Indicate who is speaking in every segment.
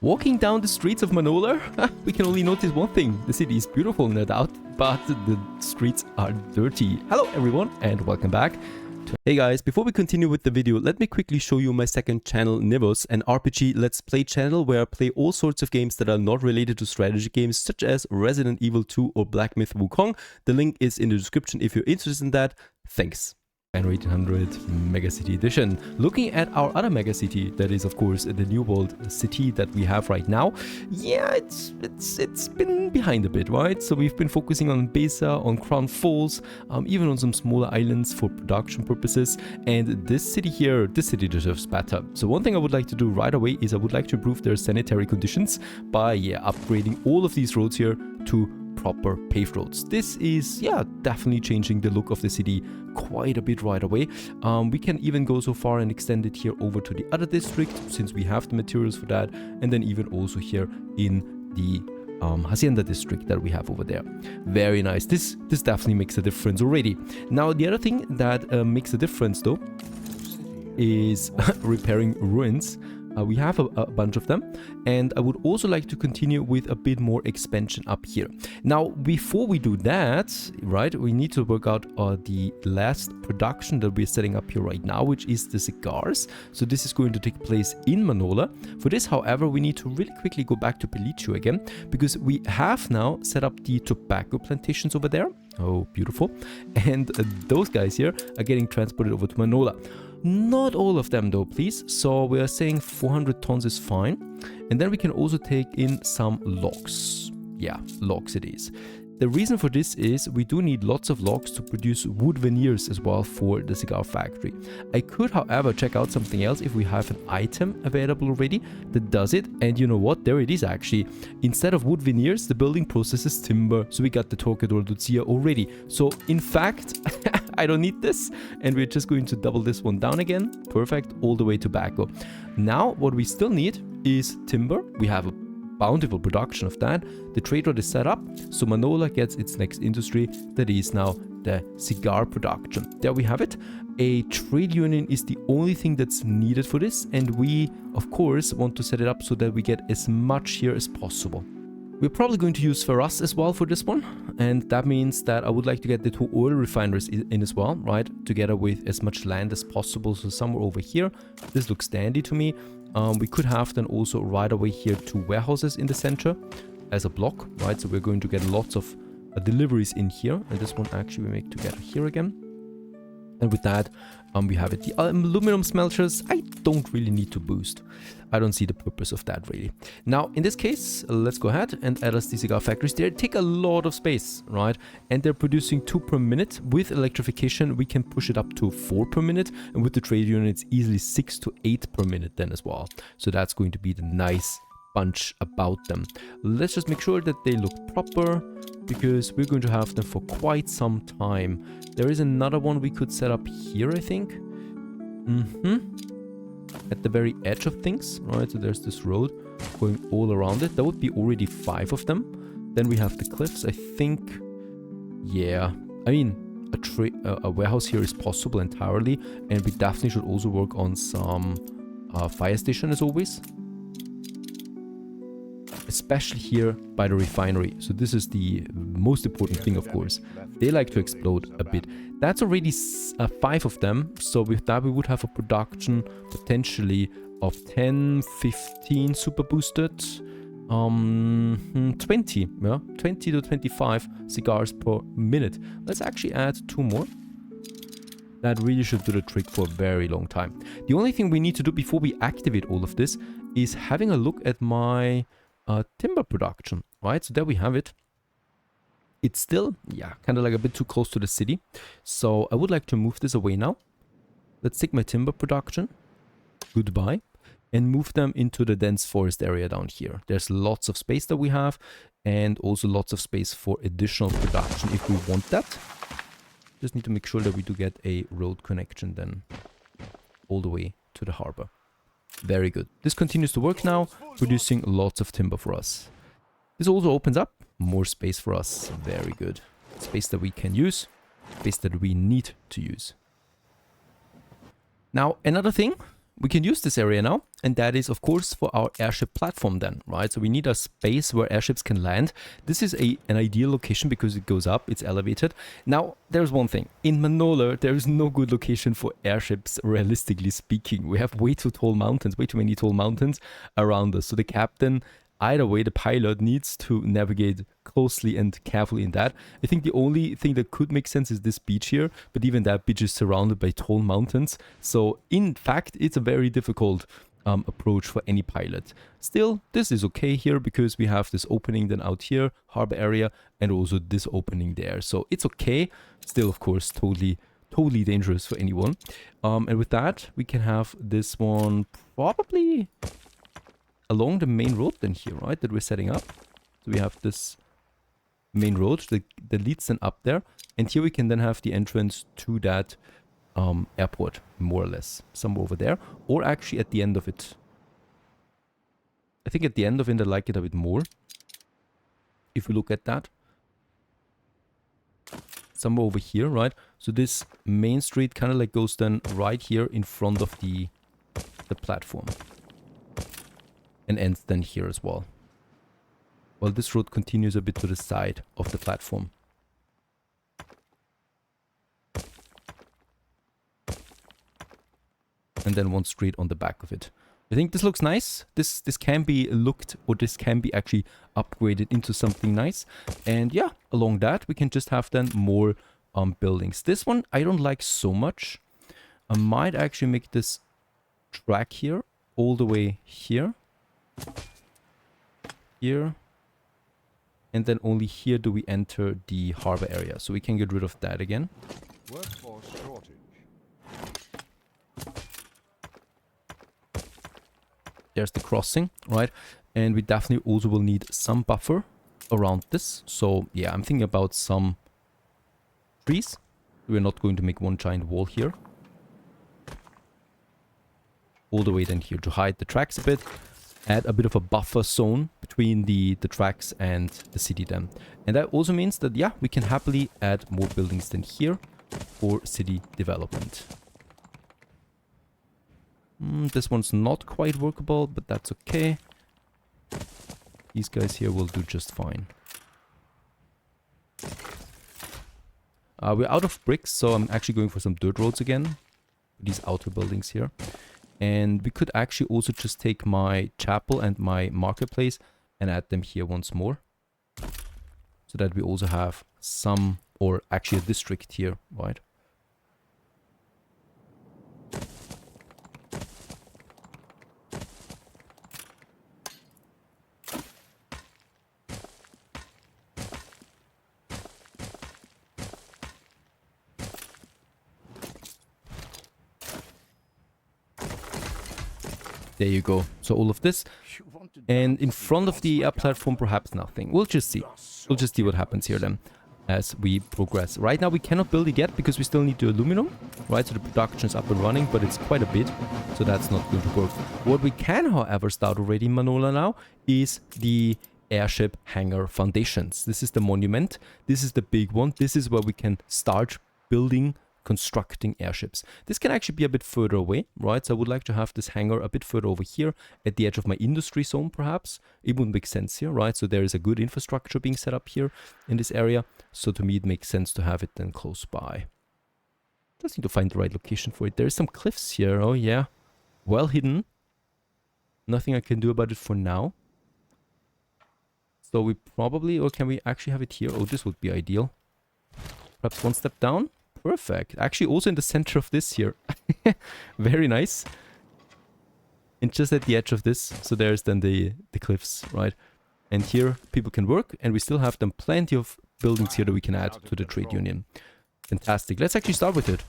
Speaker 1: Walking down the streets of Manola, we can only notice one thing. The city is beautiful, no doubt, but the streets are dirty. Hello everyone and welcome back. Hey guys, before we continue with the video, let me quickly show you my second channel, Nivos, an RPG Let's Play channel where I play all sorts of games that are not related to strategy games such as Resident Evil 2 or Black Myth Wukong. The link is in the description if you're interested in that. Thanks. Anno 1800 Megacity Edition. Looking at our other megacity, that is of course the New World city that we have right now. Yeah, it's been behind a bit, right? So we've been focusing on Besa, on Crown Falls, even on some smaller islands for production purposes. And this city here, this city deserves better. So one thing I would like to do right away is I would like to improve their sanitary conditions by upgrading all of these roads here to proper paved roads. This is definitely changing the look of the city quite a bit right away. We can even go so far and extend it here over to the other district since we have the materials for that, and then even also here in the Hacienda district that we have over there. Very nice. This definitely makes a difference already. Now the other thing that makes a difference though is repairing ruins. We have a bunch of them, and I would also like to continue with a bit more expansion up here. Now, before we do that, right, we need to work out the last production that we're setting up here right now, which is the cigars. So this is going to take place in Manola. For this, however, we need to really quickly go back to Pelicio again, because we have now set up the tobacco plantations over there. Oh, beautiful. And those guys here are getting transported over to Manola. Not all of them though, please. So we are saying 400 tons is fine. And then we can also take in some logs. Yeah, logs it is. The reason for this is we do need lots of logs to produce wood veneers as well for the cigar factory. I could, however, check out something else if we have an item available already that does it. And you know what? There it is actually. Instead of wood veneers, the building processes timber. So we got the Torquedor Lucia already. So in fact, I don't need this. And we're just going to double this one down again. Perfect. All the way to tobacco. Now, what we still need is timber. We have a bountiful production of that. The trade road is set up, so Manola gets its next industry, that is now the cigar production. There we have it. A trade union is the only thing that's needed for this, and we of course want to set it up so that we get as much here as possible. We're probably going to use Ferraz as well for this one, and that means that I would like to get the 2 oil refineries in as well, right, together with as much land as possible. So somewhere over here. This looks dandy to me. We could have then also right away here 2 warehouses in the center as a block, right? So we're going to get lots of deliveries in here, and this one actually we make together here again. And with that, we have it. The aluminum smelters, I don't really need to boost. I don't see the purpose of that really. Now, in this case, let's go ahead and add us the cigar factories. They take a lot of space, right? And they're producing 2 per minute. With electrification, we can push it up to 4 per minute. And with the trade union, it's easily 6 to 8 per minute then as well. So that's going to be the nice bunch about them. Let's just make sure that they look proper, because we're going to have them for quite some time. There is another one we could set up here, I think. At the very edge of things, right? So there's this road going all around it. That would be already 5 of them. Then we have the cliffs, I think. Yeah, I mean, a warehouse here is possible entirely, and we definitely should also work on some fire station as always. Especially here by the refinery. So this is the most important thing, of course. They like to explode a bit. That's already 5 of them. So with that, we would have a production potentially of 10, 15 super boosted, 20, yeah, 20 to 25 cigars per minute. Let's actually add 2 more. That really should do the trick for a very long time. The only thing we need to do before we activate all of this is having a look at my timber production, right? So there we have it. It's still, kind of like a bit too close to the city. So I would like to move this away now. Let's take my timber production, goodbye, and move them into the dense forest area down here. There's lots of space that we have, and also lots of space for additional production if we want that. Just need to make sure that we do get a road connection then all the way to the harbor. Very good. This continues to work now, producing lots of timber for us. This also opens up more space for us. Very good. Space that we can use, space that we need to use. Now, another thing, we can use this area now and that is of course for our airship platform then, right? So we need a space where airships can land. This is an ideal location because it goes up, it's elevated. Now there's one thing, in Manola there is no good location for airships, realistically speaking. We have way too tall mountains, way too many tall mountains around us, so the captain, either way, the pilot needs to navigate closely and carefully in that. I think the only thing that could make sense is this beach here, but even that beach is surrounded by tall mountains. So in fact, it's a very difficult approach for any pilot. Still, this is okay here because we have this opening then out here, harbor area, and also this opening there. So it's okay. Still, of course, totally dangerous for anyone. And with that, we can have this one probably along the main road then here, right, that we're setting up. So we have this main road that leads then up there, and here we can then have the entrance to that airport, more or less, somewhere over there, or actually at the end of it. I think at the end of it I like it a bit more, if we look at that. Somewhere over here, right? So this main street kind of like goes then right here in front of the platform. And ends then here as well. Well, this road continues a bit to the side of the platform. And then one street on the back of it. I think this looks nice. This can be looked, or this can be actually upgraded into something nice. And yeah, along that we can just have then more buildings. This one I don't like so much. I might actually make this track here all the way here. Here, and then only here do we enter the harbor area, so we can get rid of that again.
Speaker 2: Workforce shortage.
Speaker 1: There's the crossing, right? And we definitely also will need some buffer around this. So yeah, I'm thinking about some trees. We're not going to make one giant wall here. All the way then here to hide the tracks a bit. Add a bit of a buffer zone between the tracks and the city then. And that also means that, yeah, we can happily add more buildings than here for city development. This one's not quite workable, but that's okay. These guys here will do just fine. We're out of bricks, so I'm actually going for some dirt roads again. These outer buildings here. And we could actually also just take my chapel and my marketplace and add them here once more. So that we also have some, or actually a district here, right? There you go. So all of this. And in front of the platform, perhaps nothing. We'll just see. We'll just see what happens here then as we progress. Right now, we cannot build it yet because we still need the aluminum. Right, so the production is up and running, but it's quite a bit. So that's not going to work. What we can, however, start already in Manola now is the airship hangar foundations. This is the monument. This is the big one. This is where we can start building, constructing airships. This can actually be a bit further away, right? So I would like to have this hangar a bit further over here at the edge of my industry zone, perhaps. It would make sense here, right? So there is a good infrastructure being set up here in this area. So to me, it makes sense to have it then close by. Just need to find the right location for it. There is some cliffs here. Oh yeah, well hidden. Nothing I can do about it for now. So we probably, or can we actually have it here? Oh, this would be ideal. Perhaps one step down. Perfect. Actually, also in the center of this here. Very nice. And just at the edge of this. So there's then the cliffs, right? And here people can work. And we still have then plenty of buildings here that we can add to the trade union. Fantastic. Let's actually start with it.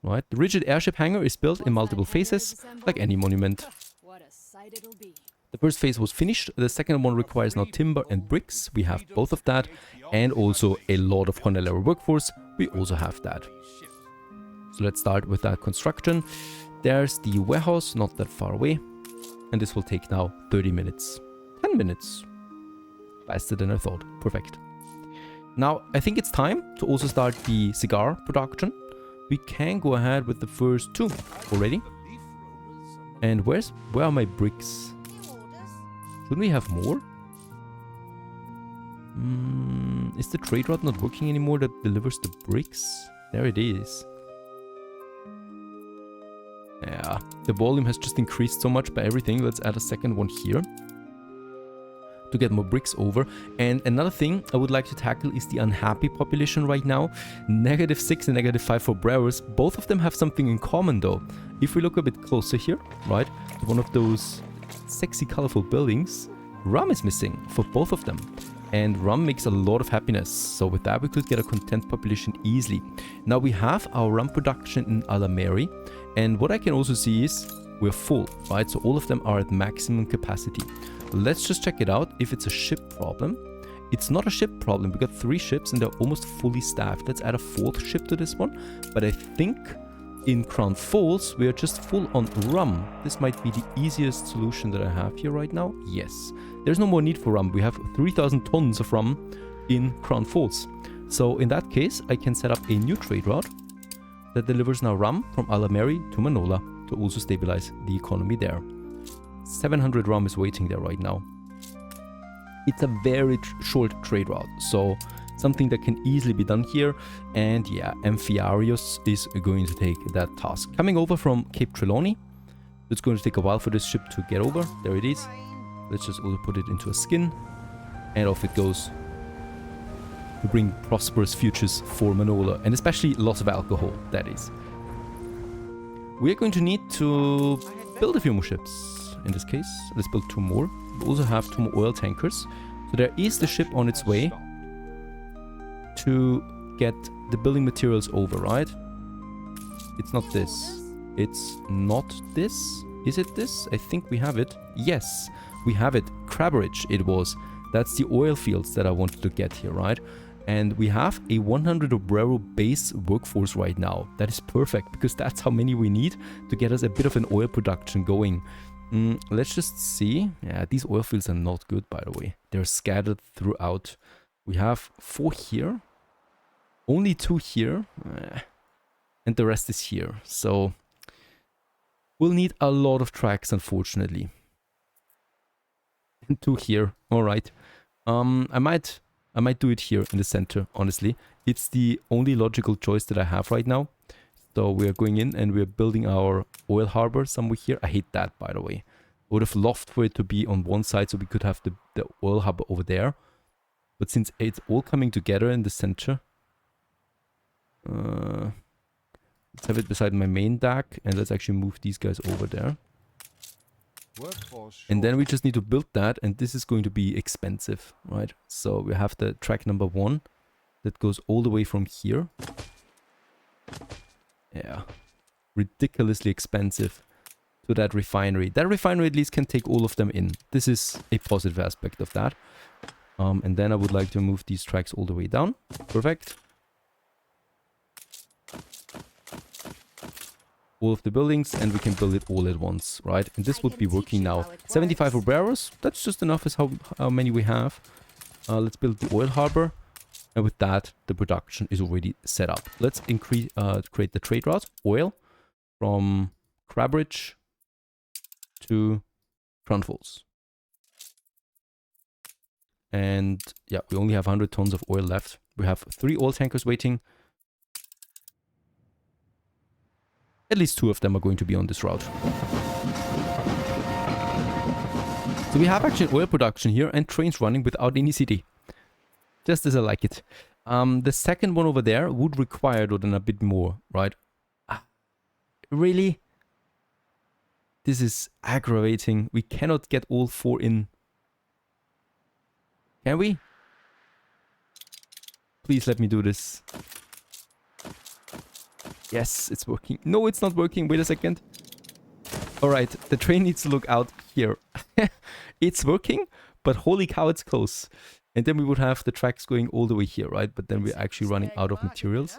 Speaker 1: Right? The rigid airship hangar is built in multiple phases, like any monument.
Speaker 3: What a sight it'll be.
Speaker 1: The first phase was finished. The second one requires now timber and bricks. We have both of that. And also a lot of honorary workforce. We also have that. So let's start with that construction. There's the warehouse, not that far away. And this will take now 30 minutes. 10 minutes. Faster than I thought. Perfect. Now, I think it's time to also start the cigar production. We can go ahead with the first two already. And where are my bricks? Shouldn't we have more? Is the trade route not working anymore that delivers the bricks? There it is. Yeah, the volume has just increased so much by everything. Let's add a second one here to get more bricks over. And another thing I would like to tackle is the unhappy population right now. -6 and -5 for Brewers. Both of them have something in common though. If we look a bit closer here, right, to one of those sexy colorful buildings, rum is missing for both of them. And rum makes a lot of happiness. So with that we could get a content population easily. Now we have our rum production in Alameri. And what I can also see is we're full, right? So all of them are at maximum capacity. Let's just check it out if it's a ship problem. It's not a ship problem. We got 3 ships and they're almost fully staffed. Let's add a 4th ship to this one. But I think in Crown Falls, we are just full on rum. This might be the easiest solution that I have here right now. Yes, there's no more need for rum. We have 3,000 tons of rum in Crown Falls. So in that case, I can set up a new trade route that delivers now rum from Alameri to Manola to also stabilize the economy there. 700 rum is waiting there right now. It's a very short trade route, so something that can easily be done here. And yeah, Amphiarius is going to take that task. Coming over from Cape Trelawney. It's going to take a while for this ship to get over. There it is. Let's just also put it into a skin. And off it goes to bring prosperous futures for Manola. And especially lots of alcohol, that is. We are going to need to build a few more ships. In this case, let's build 2 more. We also have 2 more oil tankers. So there is the ship on its way to get the building materials over, right? It's not this. It's not this. Is it this? I think we have it. Yes, we have it. Crabberidge it was. That's the oil fields that I wanted to get here, right? And we have a 100 Obrero base workforce right now. That is perfect because that's how many we need to get us a bit of an oil production going. Let's just see. Yeah, these oil fields are not good, by the way. They're scattered throughout. We have 4 here. Only 2 here. And the rest is here. So we'll need a lot of tracks, unfortunately. And 2 here. Alright. I might do it here in the center, honestly. It's the only logical choice that I have right now. So we are going in and we're building our oil harbor somewhere here. I hate that, by the way. I would have loved for it to be on one side so we could have the oil harbor over there. But since it's all coming together in the center, let's have it beside my main deck and let's actually move these guys over there. And then we just need to build that, and this is going to be expensive, right? So we have the track number 1 that goes all the way from here. Yeah, ridiculously expensive to that refinery. That refinery at least can take all of them in. This is a positive aspect of that. And then I would like to move these tracks all the way down. Perfect. All of the buildings, and we can build it all at once, right? And this would be working now. 75 Obreros, that's just enough as how many we have. Let's build the oil harbor. And with that, the production is already set up. Let's create the trade route, oil, from Crabberidge to Crown Falls. And yeah, we only have 100 tons of oil left. We have 3 oil tankers waiting. At least 2 of them are going to be on this route. So we have actually oil production here and trains running without any city. Just as I like it. The second one over there would require though then a bit more, right? Really? This is aggravating. We cannot get all 4 in. Can we? Please let me do this. Yes, it's working. No, it's not working. Wait a second. Alright, the train needs to look out here. It's working, but holy cow, it's close. And then we would have the tracks going all the way here, right? But then we're actually running out of materials.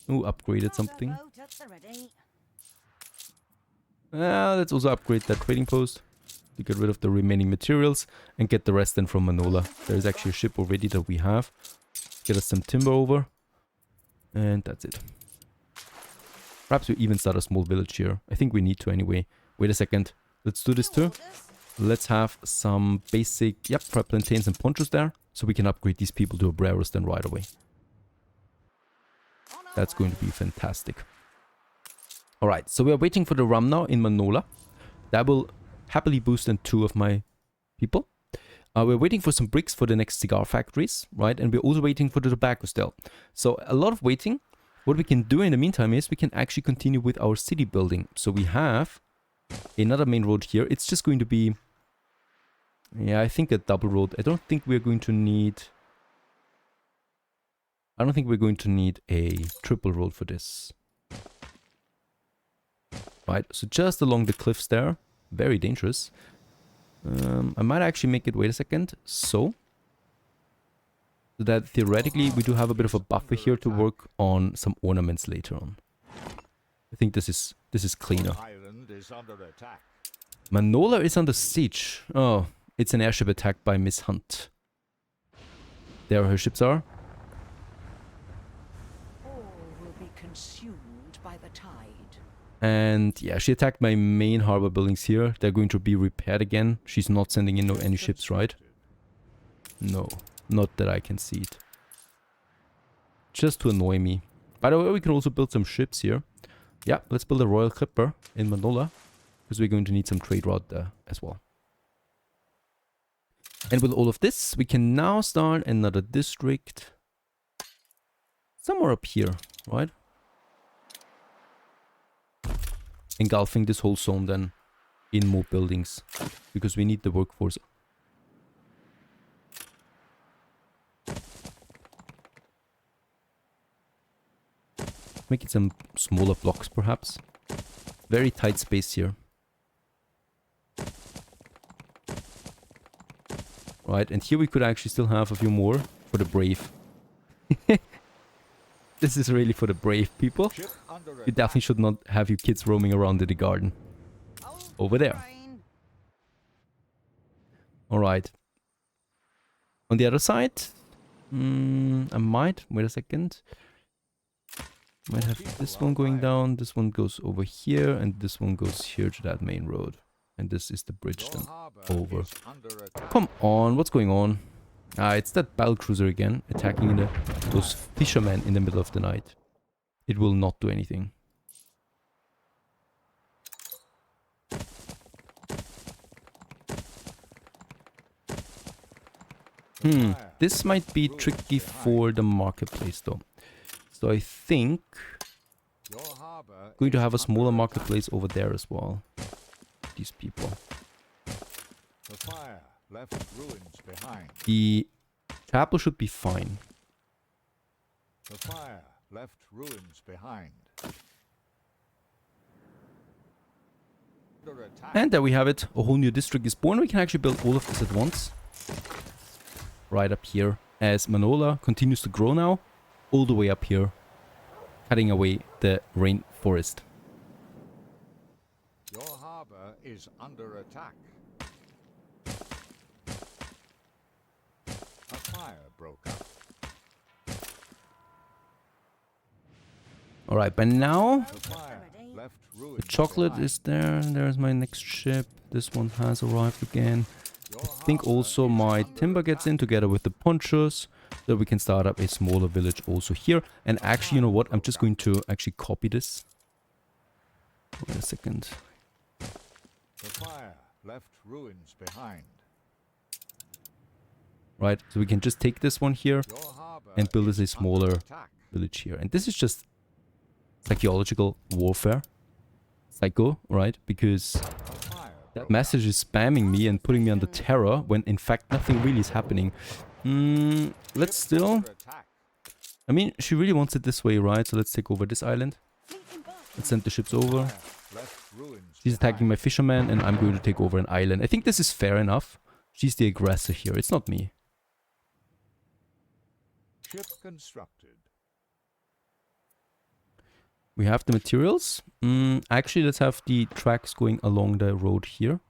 Speaker 1: Oh, upgraded something. Let's also upgrade that trading post to get rid of the remaining materials and get the rest then from Manola. There is actually a ship already that we have. Get us some timber over. And that's it. Perhaps we even start a small village here. I think we need to anyway. Wait a second. Let's do this too. Let's have some basic, yep, prep plantains and ponchos there. So we can upgrade these people to obreros then right away. That's going to be fantastic. Alright, so we are waiting for the rum now in Manola. That will happily boost in 2 of my people. We're waiting for some bricks for the next cigar factories, right? And we're also waiting for the tobacco still. So a lot of waiting. What we can do in the meantime is we can actually continue with our city building. So we have another main road here. It's just going to be, yeah, I think a double road. I don't think we're going to need a triple road for this. Right, so just along the cliffs there. Very dangerous. I might actually make it, wait a second, so that theoretically we do have a bit of a buffer here to work on some ornaments later on. I think this is cleaner. Manola is under siege. Oh, it's an airship attack by Miss Hunt. There her ships are.
Speaker 3: All will be consumed by the tide.
Speaker 1: And yeah, she attacked my main harbor buildings here. They're going to be repaired again. She's not sending in any ships, right? No, not that I can see it. Just to annoy me. By the way, we can also build some ships here. Yeah, let's build a Royal Clipper in Manola. Because we're going to need some trade route there as well. And with all of this, we can now start another district. Somewhere up here, right? Engulfing this whole zone then in more buildings. Because we need the workforce. Make it some smaller blocks perhaps. Very tight space here. Right, and here we could actually still have a few more for the brave. This is really for the brave people. You definitely should not have your kids roaming around in the garden. Over there. Alright. On the other side, I might, wait a second. Might have this one going down, this one goes over here, and this one goes here to that main road. And this is the bridge then over. Come on, what's going on? Ah, it's that battle cruiser again, attacking those fishermen in the middle of the night. It will not do anything. This might be tricky for the marketplace though. So I think I'm going to have a smaller marketplace over there as well. These people.
Speaker 2: The fire left ruins behind.
Speaker 1: The chapel should be fine.
Speaker 2: The fire left ruins behind.
Speaker 1: And there we have it. A whole new district is born. We can actually build all of this at once. Right up here. As Manola continues to grow now. All the way up here. Cutting away the rainforest.
Speaker 2: Your harbor is under attack. A fire broke out.
Speaker 1: Alright, by now
Speaker 2: The fire left
Speaker 1: the
Speaker 2: ruins
Speaker 1: chocolate
Speaker 2: behind.
Speaker 1: is there. There's my next ship. This one has arrived again. I think also my timber gets in together with the ponchos. So we can start up a smaller village also here. And actually, you know what? I'm just going to actually copy this. Wait a second.
Speaker 2: The fire left ruins behind.
Speaker 1: Right, so we can just take this one here
Speaker 2: Your harbor
Speaker 1: and build us a
Speaker 2: is
Speaker 1: smaller
Speaker 2: under attack.
Speaker 1: village here. And this is just psychological warfare. Psycho, right? Because
Speaker 2: A fire
Speaker 1: that
Speaker 2: broke
Speaker 1: message is spamming me and putting me under terror when in fact nothing really is happening. Let's still...
Speaker 2: under attack.
Speaker 1: I mean, she really wants it this way, right? So let's take over this island. Let's send the ships over.
Speaker 2: Fire left ruins
Speaker 1: She's attacking
Speaker 2: behind.
Speaker 1: my fisherman and I'm going to take over an island. I think this is fair enough. She's the aggressor here. It's not me.
Speaker 2: Ship constructed.
Speaker 1: We have the materials. Actually, let's have the tracks going along the road here.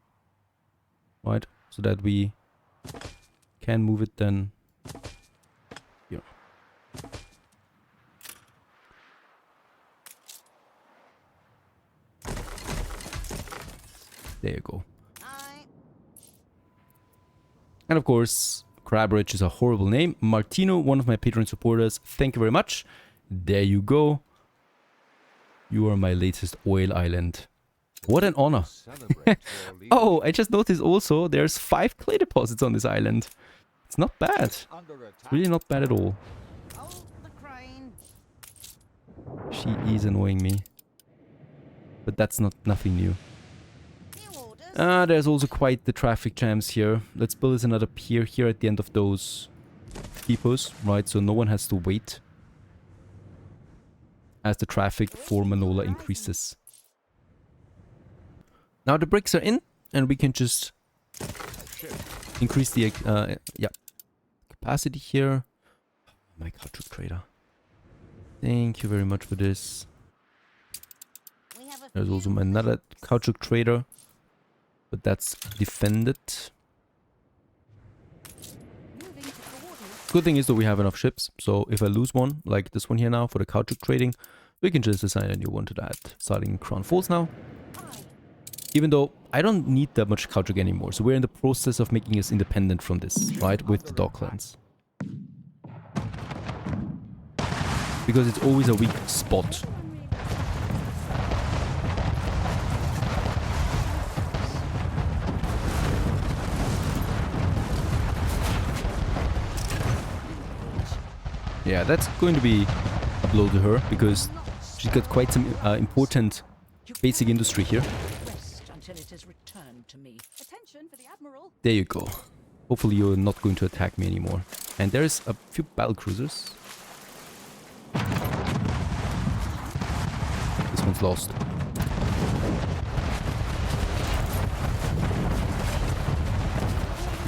Speaker 1: Right? So that we can move it then here. There you go.
Speaker 3: Aye.
Speaker 1: And of course, Crabridge is a horrible name. Martino, one of my Patreon supporters, thank you very much. There you go. You are my latest oil island. What an honor.
Speaker 2: Celebrate your leadership.
Speaker 1: Oh, I just noticed also there's 5 clay deposits on this island. It's not bad.
Speaker 2: Under attack.
Speaker 1: Really not bad at all.
Speaker 3: Oh, the crane.
Speaker 1: She is annoying me. But that's nothing new.
Speaker 3: New orders.
Speaker 1: There's also quite the traffic jams here. Let's build us another pier here at the end of those depots, right? So no one has to wait as the traffic for Manola increases. Now the bricks are in, and we can just increase the capacity here. My culture trader. Thank you very much for this.
Speaker 3: We have a
Speaker 1: There's
Speaker 3: few
Speaker 1: also another caoutchouc trader, but that's defended.
Speaker 3: moving to coordinates.
Speaker 1: Good thing is that we have enough ships, so if I lose one, like this one here now for the caoutchouc trading, we can just assign a new one to that, starting in Crown Falls now.
Speaker 3: Aye.
Speaker 1: Even though I don't need that much caoutchouc anymore, so we're in the process of making us independent from this, right, with the Docklands. Because it's always a weak spot. Yeah, that's going to be a blow to her, because she's got quite some important basic industry here.
Speaker 3: Rest until it is returned to me.
Speaker 4: Attention for the Admiral.
Speaker 1: There you go. Hopefully you're not going to attack me anymore. And there's a few battle cruisers. This one's lost.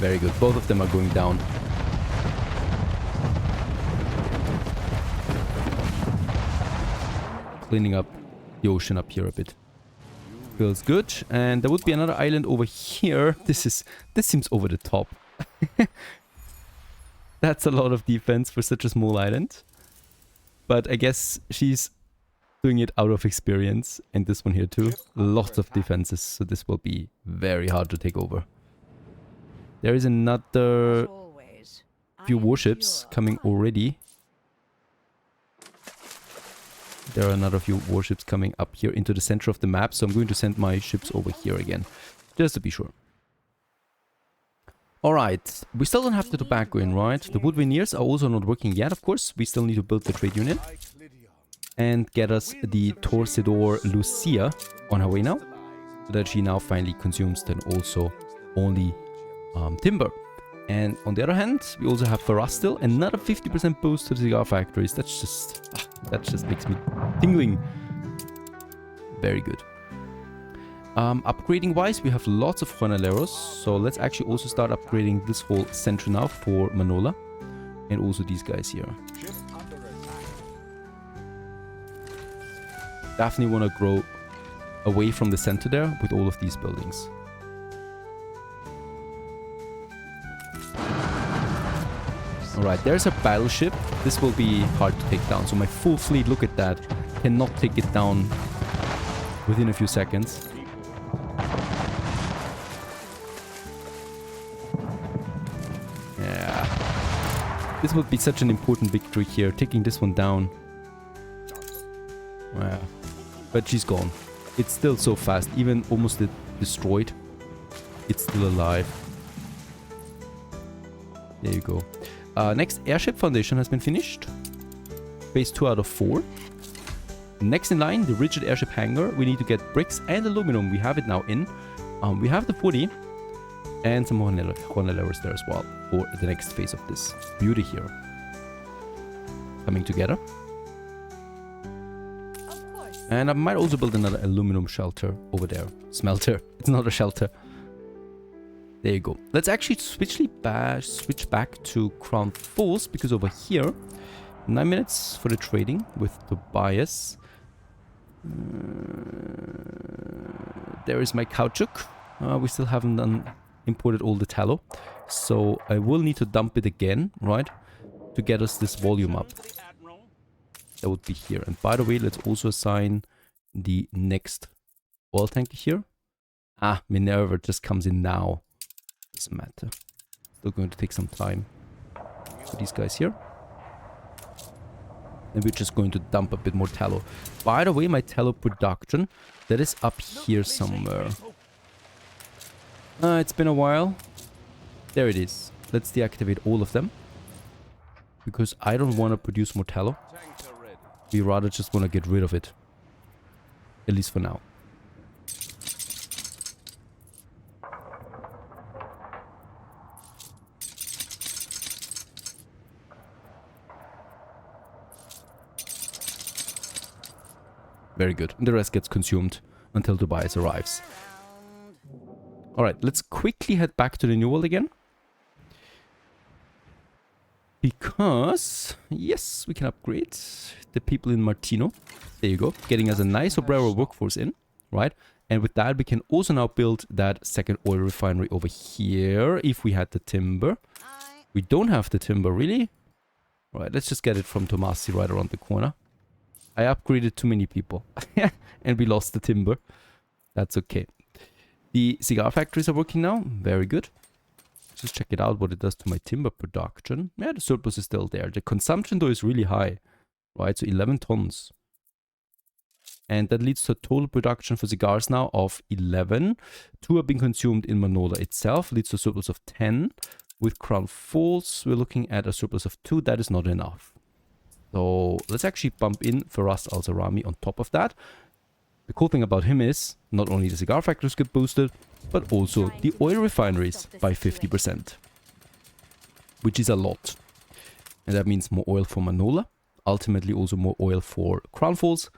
Speaker 1: Very good. Both of them are going down. Cleaning up the ocean up here a bit. Feels good. And there would be another island over here. This seems over the top. That's a lot of defense for such a small island. But I guess she's doing it out of experience. And this one here too. Lots of defenses. So this will be very hard to take over. There is another
Speaker 3: As always,
Speaker 1: few
Speaker 3: I
Speaker 1: warships
Speaker 3: endure.
Speaker 1: coming already. There are another few warships coming up here into the center of the map. So I'm going to send my ships over here again. Just to be sure. Alright, we still don't have the tobacco in, right? The wood veneers are also not working yet, of course. We still need to build the trade union. And get us the Torcedor Lucia on her way now. So that she now finally consumes then also only timber. And on the other hand, we also have Farastil, another 50% boost to the cigar factories. That just makes me tingling. Very good. Upgrading wise, we have lots of Jornaleros, so let's actually also start upgrading this whole center now for Manola. And also these guys here.
Speaker 2: Ship under attack.
Speaker 1: Definitely want to grow away from the center there with all of these buildings. Alright, there's a battleship. This will be hard to take down. So my full fleet, look at that, cannot take it down within a few seconds. Yeah. This would be such an important victory here, taking this one down. Yeah. But she's gone. It's still so fast, even almost destroyed. It's still alive. There you go. Next airship foundation has been finished. Phase 2 out of 4. Next in line, the rigid airship hangar. We need to get bricks and aluminum. We have it now in. We have the 40 and some Jornaleros there as well for the next phase of this beauty here. Coming together.
Speaker 4: Of course.
Speaker 1: And I might also build another aluminum shelter over there. Smelter. It's not a shelter. There you go. Let's actually switch back to Crown Falls, because over here, 9 minutes for the trading with Tobias. There is my caoutchouc. We still haven't imported all the tallow. So I will need to dump it again, right? To get us this volume up. That would be here. And by the way, let's also assign the next oil tanker here. Ah, Minerva just comes in now. Doesn't matter. Still going to take some time for these guys here. And we're just going to dump a bit more tallow. By the way, my tallow production, that is up here somewhere. It's been a while. There it is. Let's deactivate all of them. Because I don't want to produce more tallow.
Speaker 2: Tanks are ready.
Speaker 1: We rather just want to get rid of it. At least for now. Very good. And the rest gets consumed until Tobias arrives. Alright, let's quickly head back to the New World again. Because, yes, we can upgrade the people in Martino. There you go. Getting us a nice Obrero workforce in, right? And with that, we can also now build that second oil refinery over here if we had the timber. We don't have the timber, really? Right, let's just get it from Tomasi right around the corner. I upgraded too many people. And we lost the timber. That's okay. The cigar factories are working now. Very good. Just check it out what it does to my timber production. Yeah, the surplus is still there. The consumption though is really high. Right, so 11 tons. And that leads to a total production for cigars now of 11. 2 have been consumed in Manola itself. Leads to a surplus of 10. With Crown Falls, we're looking at a surplus of 2. That is not enough. So let's actually bump in Faraz Al-Zarami on top of that. The cool thing about him is not only the cigar factories get boosted, but also the oil refineries by 50%. Which is a lot. And that means more oil for Manola. Ultimately also more oil for Crown Falls.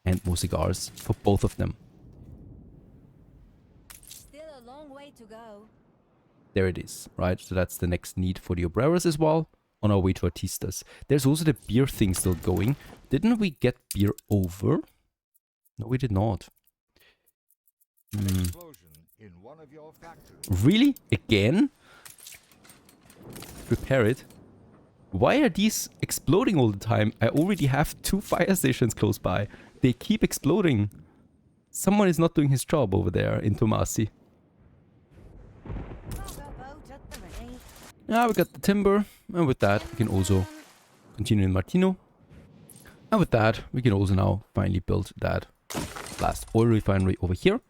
Speaker 1: And more cigars for both of them.
Speaker 4: Still a long way to go.
Speaker 1: There it is, right? So that's the next need for the Obreros as well. On our way to Artistas. There's also the beer thing still going. Didn't we get beer over? No, we did not.
Speaker 2: Explosion in one of your factories.
Speaker 1: Really? Again? Prepare it. Why are these exploding all the time? I already have 2 fire stations close by. They keep exploding. Someone is not doing his job over there in Tomasi. Yeah, we got the timber. And with that, we can also continue in Martino. And with that, we can also now finally build that last oil refinery over here.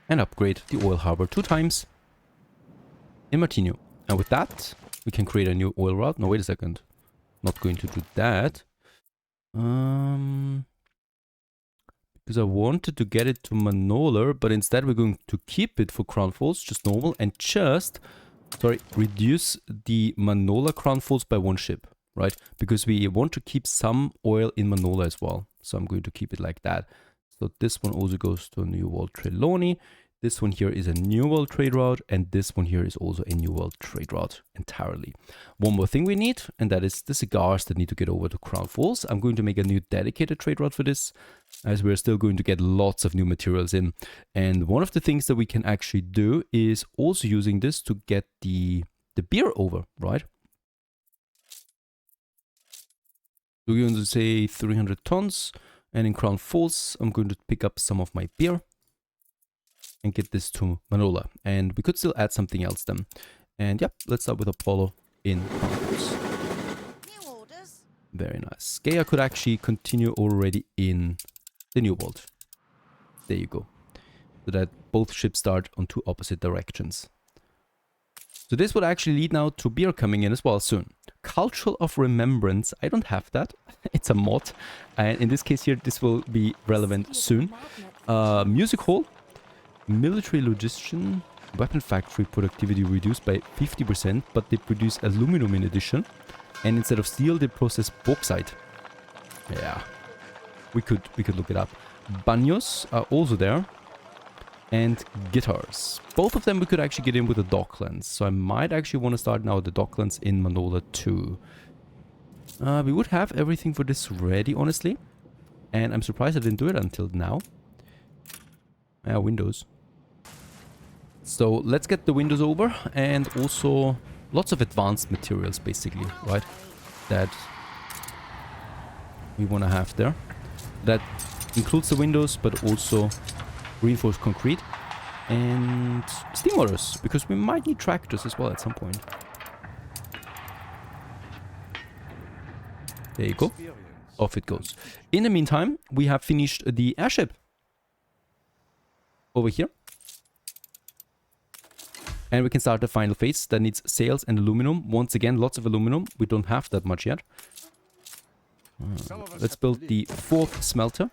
Speaker 1: And upgrade the oil harbor 2 times in Martino. And with that, we can create a new oil route. No, wait a second. Not going to do that. Because I wanted to get it to Manola, but instead we're going to keep it for Crown Falls, just normal, and just, reduce the Manola Crown Falls by 1 ship, right? Because we want to keep some oil in Manola as well. So I'm going to keep it like that. So this one also goes to New World Trelawney. This one here is a New World trade route, and this one here is also a New World trade route entirely. One more thing we need, and that is the cigars that need to get over to Crown Falls. I'm going to make a new dedicated trade route for this, as we're still going to get lots of new materials in. And one of the things that we can actually do is also using this to get the beer over, right? So we're going to say 300 tons, and in Crown Falls, I'm going to pick up some of my beer and get this to Manola. And we could still add something else then. And yep, let's start with Apollo in Crown Falls.
Speaker 3: New orders.
Speaker 1: Very nice. Gaia could actually continue already in the New World. There you go. So that both ships start on 2 opposite directions. So this would actually lead now to beer coming in as well soon. Cultural of Remembrance. I don't have that. It's a mod. And in this case here, this will be relevant soon. Music hall. Military logistician. Weapon factory productivity reduced by 50%, but they produce aluminum in addition. And instead of steel, they process bauxite. Yeah. We could look it up. Banos are also there. And guitars. Both of them we could actually get in with the Docklands. So I might actually want to start now the Docklands in Manola too. We would have everything for this ready, honestly. And I'm surprised I didn't do it until now. Windows. So let's get the windows over, and also lots of advanced materials basically, right? That we want to have there. That includes the windows, but also reinforced concrete and steam motors, because we might need tractors as well at some point. There you go. Off it goes. In the meantime, we have finished the airship over here. And we can start the final phase that needs sails and aluminum. Once again, lots of aluminum. We don't have that much yet. Let's build the 4th smelter.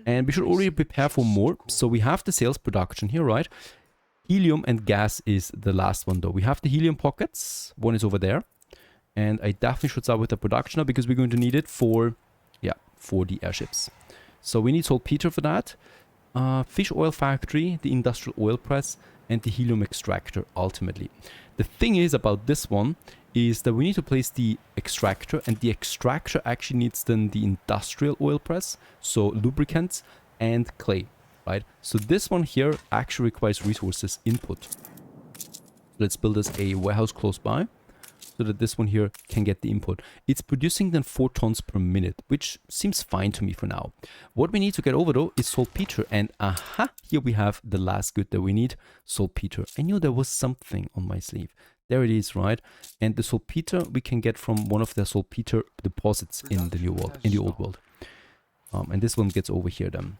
Speaker 1: And we should already prepare for more. So we have the sails production here, right? Helium and gas is the last one though. We have the helium pockets. One is over there. And I definitely should start with the production now, because we're going to need it for, yeah, for the airships. So we need saltpeter for that. Fish oil factory, the industrial oil press, and the helium extractor ultimately. The thing is about this one is that we need to place the extractor, and the extractor actually needs then the industrial oil press, so lubricants and clay, right? So this one here actually requires resources input. Let's build us a warehouse close by, so that this one here can get the input. It's producing then 4 tons per minute, which seems fine to me for now. What we need to get over though is saltpeter, and aha, here we have the last good that we need, saltpeter. I knew there was something on my sleeve. There it is, right? And the saltpeter we can get from one of the saltpeter deposits in the new world, in the old world. And this one gets over here then.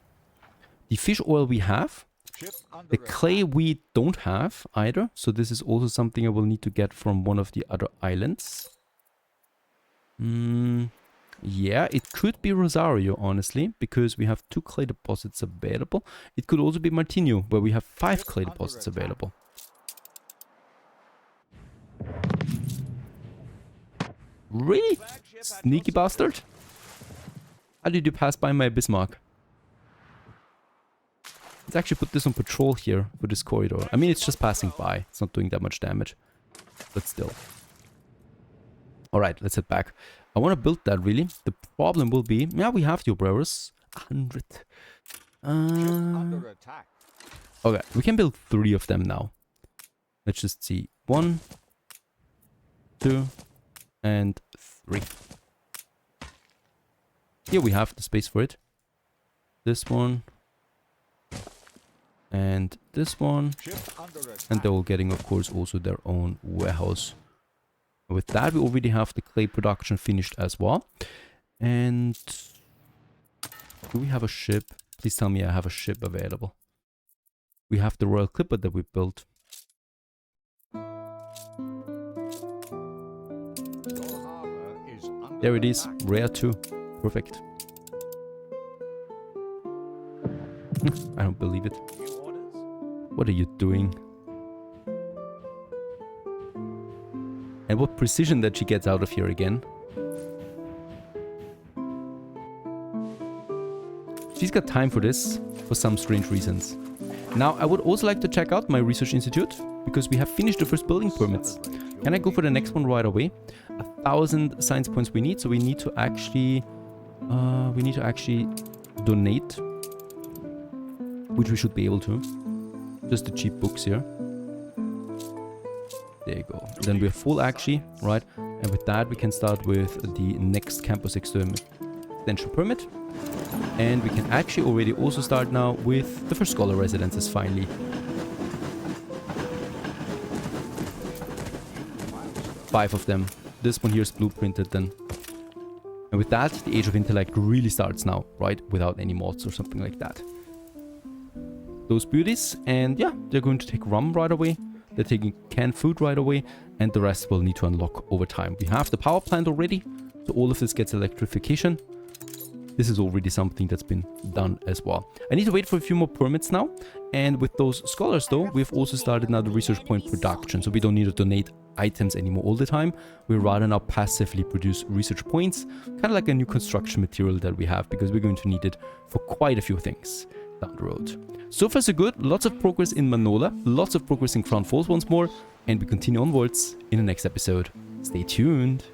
Speaker 1: The fish oil we have. The clay we don't have either, so this is also something I will need to get from one of the other islands. Yeah, it could be Rosario, honestly, because we have 2 clay deposits available. It could also be Martino, where we have 5 clay deposits available. Really? Sneaky bastard? How did you pass by my Bismarck? Let's actually put this on patrol here for this corridor. I mean, it's just passing by. It's not doing that much damage. But still. Alright, let's head back. I want to build that, really. The problem will be... Yeah, we have the operators. 100. Okay, we can build 3 of them now. Let's just see. 1, 2, and 3. Here we have the space for it. This one... and this one, and they're all getting, of course, also their own warehouse. With that, we already have the clay production finished as well. And do we have a ship? Please tell me I have a ship available. We have the Royal Clipper that we built. There it is, rare 2. Perfect. I don't believe it. What are you doing? And what precision that she gets out of here again. She's got time for this, for some strange reasons. Now, I would also like to check out my research institute, because we have finished the first building permits. Can I go for the next one right away? 1,000 science points we need, so we need to actually... donate. Which we should be able to. Just the cheap books here. There you go. Then we're full actually, right? And with that we can start with the next campus extension permit. And we can actually already also start now with the first scholar residences finally. Five of them. This one here is blueprinted then. And with that, the Age of Intellect really starts now, right? Without any mods or something like that. Those beauties, and yeah, they're going to take rum right away. They're taking canned food right away, and the rest will need to unlock over time. We have the power plant already, so all of this gets electrification. This is already something that's been done as well. I need to wait for a few more permits now, and with those scholars though, we've also started now the research point production, so we don't need to donate items anymore all the time. We rather now passively produce research points, kind of like a new construction material that we have, because we're going to need it for quite a few things down the road. So far so good, lots of progress in Manola, lots of progress in Crown Falls once more, and we continue onwards in the next episode. Stay tuned.